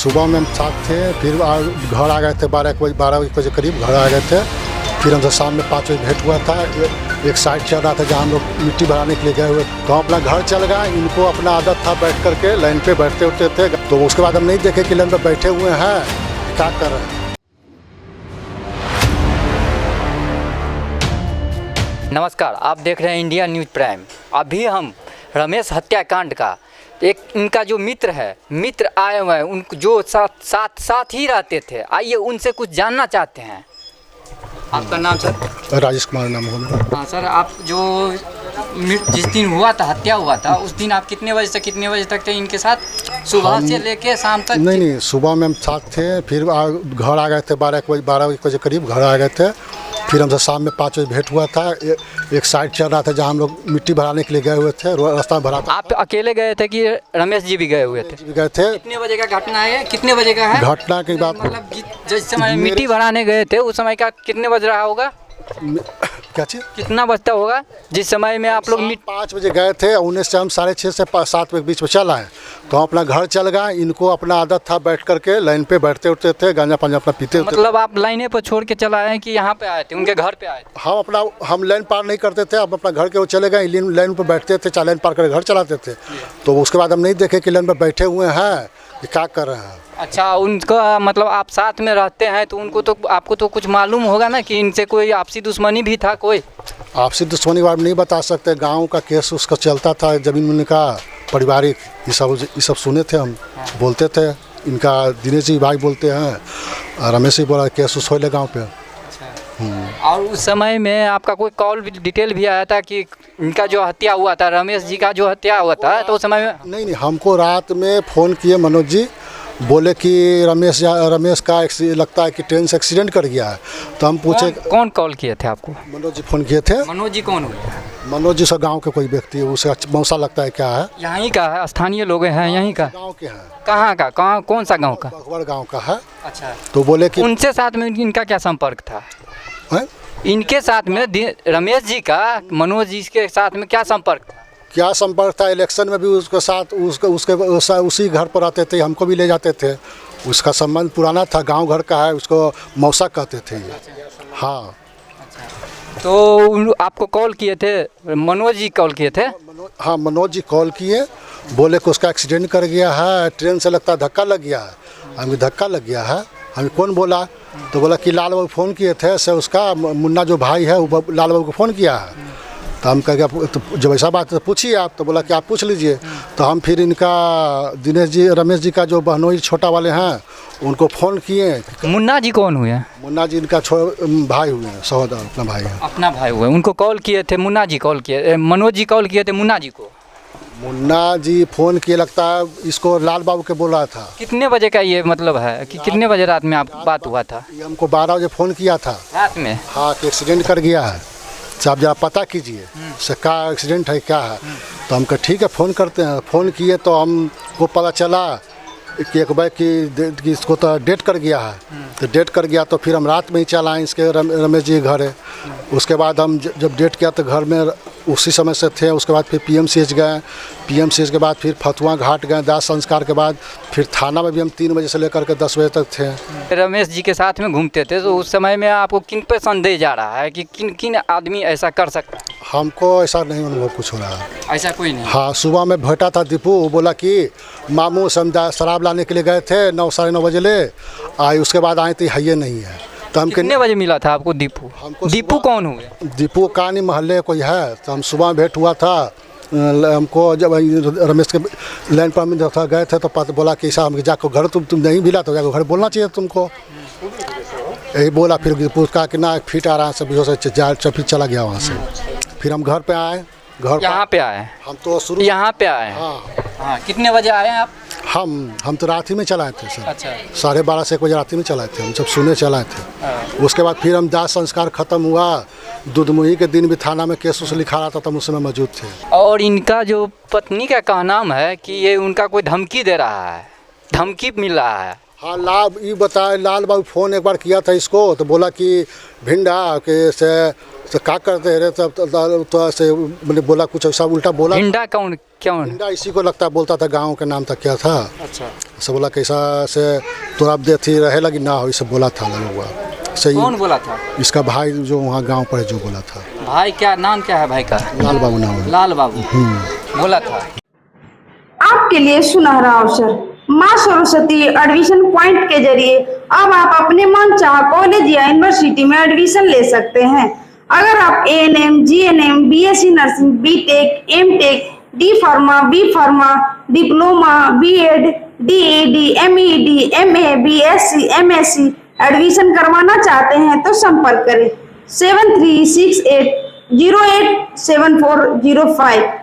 सुबह में हम साथ थे, फिर घर आ गए थे 12 बजे करीब घर आ गए थे। फिर हमसे शाम में 5 बजे भेंट हुआ था। एक साइड चल रहा था जहाँ हम लोग मिट्टी भराने के लिए गए हुए, तो हम अपना घर चल गए। इनको अपना आदत था बैठ करके लाइन पे बैठते उठते थे, तो उसके बाद हम नहीं देखे कि लाइन पे बैठे हुए हैं क्या कर रहे हैं। नमस्कार, आप देख रहे हैं इंडिया न्यूज़ प्राइम। अभी हम रमेश हत्याकांड का एक इनका जो मित्र आए हुए हैं, उनको जो साथ ही रहते थे, आइए उनसे कुछ जानना चाहते हैं। आपका नाम सर? राजेश कुमार नाम हो मेरा। हाँ सर, आप जो जिस दिन हुआ था, हत्या हुआ था, उस दिन आप कितने बजे से कितने बजे तक थे इनके साथ? सुबह से लेके शाम तक? नहीं, सुबह में हम साथ थे, फिर घर आ गए थे 12 बजे करीब घर आ गए थे। फिर हमसे शाम में 5 बजे भेंट हुआ था। एक साइड चल रहा था जहाँ हम लोग मिट्टी भराने के लिए गए हुए थे, रास्ता में भरा था। आप अकेले गए थे कि रमेश जी भी गए हुए थे? गए थे। कितने बजे का घटना है? कितने बजे का है घटना के बाद? मतलब जिस समय मिट्टी भराने गए थे उस समय का कितने बज रहा होगा? क्या चीज़? कितना बजता होगा जिस समय में आप लोग? 5 बजे गए थे, उन्हें से हम 6:30 से 7 बजे के बीच में चल आए, तो हम अपना घर चल गए। इनको अपना आदत था बैठ करके लाइन पे बैठते उठते थे, गांजा पांजा अपना पीते थे। मतलब आप लाइने पर छोड़ के चला आए कि यहाँ पे आए थे, उनके घर पे आए थे? हम लाइन पार नहीं करते थे, हम अपना घर के वो चले गए, लाइन पर बैठते थे, लाइन पार करके घर चलाते थे। तो उसके बाद हम नहीं देखे कि लाइन पर बैठे हुए हैं क्या कर रहे हैं। अच्छा, उनका मतलब आप साथ में रहते हैं तो उनको तो आपको तो कुछ मालूम होगा ना कि इनसे कोई आपसी दुश्मनी भी था? कोई आपसी दुश्मनी बारे में नहीं बता सकते। गांव का केस उसका चलता था, जमीन मिलने का, पारिवारिक, ये सब सुने थे हम। बोलते थे, इनका दिनेश जी भाई बोलते हैं, रमेश जी बोला केस उस होले गाँव पे। और उस समय में आपका कोई कॉल डिटेल भी आया था कि इनका जो हत्या हुआ था, रमेश जी का जो हत्या हुआ था, तो उस समय में? नहीं, हमको रात में फ़ोन किए मनोज जी, बोले कि रमेश का लगता है कि ट्रेन से एक्सीडेंट कर गया है। तो हम पूछे कौन कॉल किए थे आपको? मनोज जी फ़ोन किए थे। मनोज जी कौन हुए? मनोज जी सब गांव के कोई व्यक्ति है, उसका मौसा लगता है क्या है, यहीं का है, स्थानीय लोग हैं यहीं का? गांव के हैं। कहाँ का? कौन सा गांव का? बखवर गांव का है। अच्छा, तो बोले कि उनसे साथ में इनका क्या संपर्क था? है? इनके साथ में रमेश जी का मनोज जी के साथ में क्या संपर्क था? क्या संपर्क था? इलेक्शन में भी उसके साथ उसी घर पर रहते थे, हमको भी ले जाते थे। उसका संबंध पुराना था, गांव घर का है, उसको मौसा कहते थे ये। हाँ। तो आपको कॉल किए थे, मनोज जी कॉल किए थे? हाँ, मनोज जी कॉल किए, बोले कि उसका एक्सीडेंट कर गया है, ट्रेन से लगता है धक्का लग गया है। हमें धक्का लग गया है, हमें कौन बोला? तो बोला कि लाल बाबू फ़ोन किए थे, से उसका मुन्ना जो भाई है वो लाल बाबू को फ़ोन किया है। तो हम कह गया तो जब ऐसा बात है तो पूछिए आप। तो बोला कि आप पूछ लीजिए। तो हम फिर इनका दिनेश जी, रमेश जी का जो बहनोई छोटा वाले हैं, उनको फ़ोन किए। मुन्ना जी कौन हुए? मुन्ना जी इनका भाई हुए हैं, सहोदर, अपना भाई है। अपना भाई हुए, उनको कॉल किए थे? मुन्ना जी कॉल किए, मनोज जी कॉल किए थे मुन्ना जी को? मुन्ना जी फ़ोन किए, लगता है इसको लाल बाबू के बोल रहा था। कितने बजे का ये मतलब है कि कितने बजे रात में आप बात हुआ था? ये हमको 12 बजे फ़ोन किया था रात में। हाँ, कि एक्सीडेंट कर गया है, आप जरा पता कीजिए से क्या एक्सीडेंट है क्या है। तो हम कहा ठीक है फ़ोन करते हैं। फ़ोन किए तो हमको पता चला कि एक बार कि इसको तो डेट कर गया है। तो डेट कर गया तो फिर हम रात में ही चल आए इसके रमेश जी के घर है। उसके बाद हम जब डेट किया तो घर में उसी समय से थे। उसके बाद फिर PMCH गए, PMCH के बाद फिर फतुआ घाट गए, दाह संस्कार के बाद फिर थाना में भी हम 3 बजे से लेकर के 10 बजे तक थे। रमेश जी के साथ में घूमते थे, तो उस समय में आपको किन पे संदेह जा रहा है कि किन आदमी ऐसा कर सकता है? हमको ऐसा नहीं अनुभव कुछ हो रहा है। ऐसा कोई नहीं? हाँ, सुबह में भेटा था दीपू, वो बोला कि मामू समझा शराब लाने के लिए गए थे, 9 साढ़े 9 बजे ले आए, उसके बाद आए तो है नहीं है। तो हम कितने बजे मिला था आपको दीपू? दीपू कौन हुए? दीपू कानी मोहल्ले कोई है। तो हम सुबह भेंट हुआ था, हमको जब रमेश के लाइन पर हम गए थे तो पता बोला कि ऐसा हम जाकर घर तुम नहीं मिला तो जाकर घर बोलना चाहिए तुमको, यही बोला। फिर दीपू कहा कि ना फिट आ रहा है, सब फिर चला गया वहाँ से। फिर हम घर पे आए। घर यहाँ पे आए? हम तो शुरू यहाँ पे आए। हाँ, कितने बजे आए आप? हम तो रात ही में चलाए थे सर। अच्छा, 12:30 से 1 बजे रात में चलाए थे, हम सब सुने चलाए थे। उसके बाद फिर हम दाह संस्कार ख़त्म हुआ, दुधमुही के दिन भी थाना में केस उस लिखा रहा था, तब उस समय मौजूद थे। और इनका जो पत्नी का कहना है कि ये उनका कोई धमकी दे रहा है, धमकी मिल रहा है, हाँ ये बताए, लाल बाबू फ़ोन एक बार किया था इसको, तो बोला कि भिंडा के से क्या करते रहे, तब तो ऐसे मैंने बोला कुछ ऐसा उल्टा बोला। भिंडा कौन क्यों? भिंडा इसी को लगता है, बोलता था गांव के नाम था क्या था। अच्छा, ऐसा बोला कैसा से तो आप देती रहे लगी ना हो, इसे बोला था हुआ सही। कौन बोला था? इसका भाई जो वहाँ गांव पर है जो बोला था। भाई क्या नाम क्या है भाई का? लाल बाबू नाम है। लाल बाबू बोला था। आपके लिए सुनहरा अवसर, माँ सरस्वती एडमिशन पॉइंट के जरिए अब आप अपने मनचाहा कॉलेज या यूनिवर्सिटी में एडमिशन ले सकते हैं। अगर आप ANM, GNM, BSc nursing, BTech, MTech, D pharma, B pharma, diploma, BEd, DEd, MEd, MA, BSc, MSc admission करवाना चाहते हैं तो संपर्क करें 7368087405।